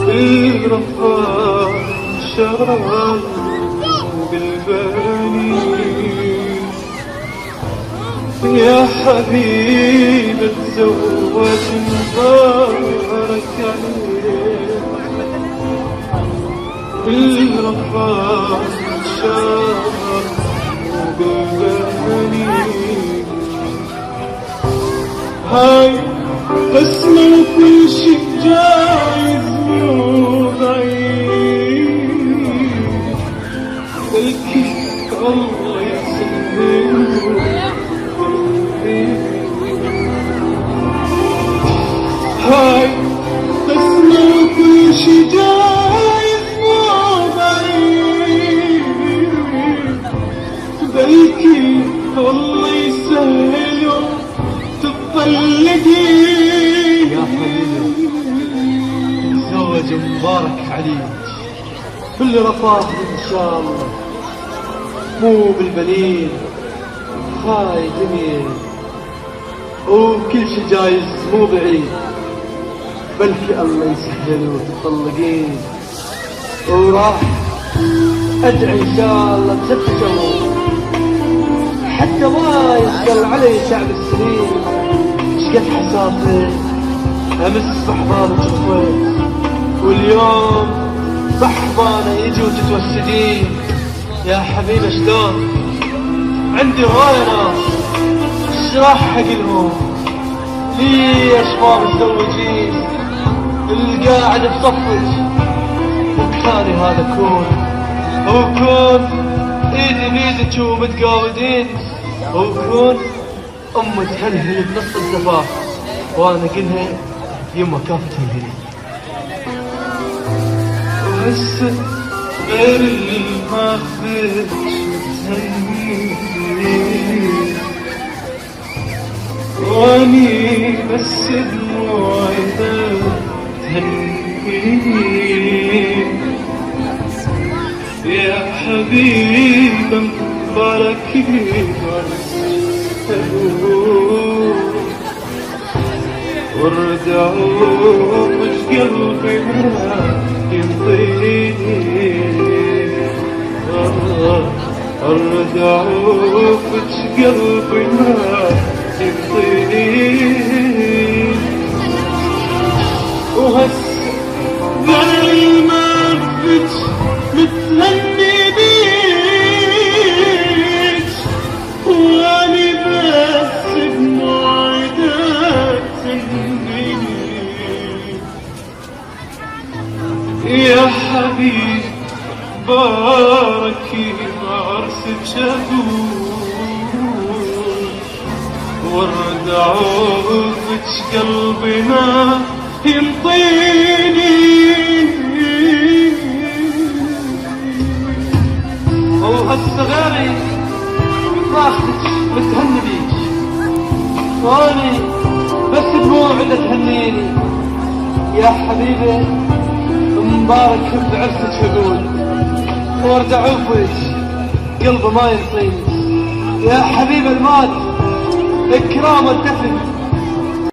بالرفاه شراب بالباني يا حبيب الزواج مبارك عليك بالرفاه شراب بالباني هاي قسمة وكل شي جايز مو بعيد الكيف الله يسلمك هاي قسمة وكل شي جايز مو بعيد الكيف الله يسهله تطلقي يا حبيبي تزوج مبارك عليك كل رفاه ان شاء الله مو بالبنين هاي جميل وكل شي جايز مو بعيد بلكي الله يسهل وتطلقين وراح ادعي ان شاء الله بست شهور حتى ما يسأل علي شعب السنين شقد حسافر امس بحضانك شويت واليوم بحضانه يجي وتتوسدين يا حبيبي شلون عندي هواية ناس ايش راح اقلهم ليش ما متزوجين القاعد بصفج وكاني هذا كون وكون ايدي بيدك ومتقاودين وكون امي تهلهل بنص الزفاف وانا قلها يما كافة تهلهلي وهسه غير اللي ما خذت متهنيني واني بس دموعي تهنيني يا حبيبي مبارك ورد عوفش قلبي ما ينطيني ورد عوفش قلبي ما ينطيني وهسه ذل ما فتش متهني بيك واني بس دموعي تهنيني يا حبيب باركي بعرسك شهور ورد عوفك قلبي ما ينطيني وهسه غيري ما اخذك متهني بيك واني بس دموعي تهنيني يا حبيبي مبارك بعرسك حدود ورد عوفك قلبي ما ينطيني يا حبيب المال اكرام الدفن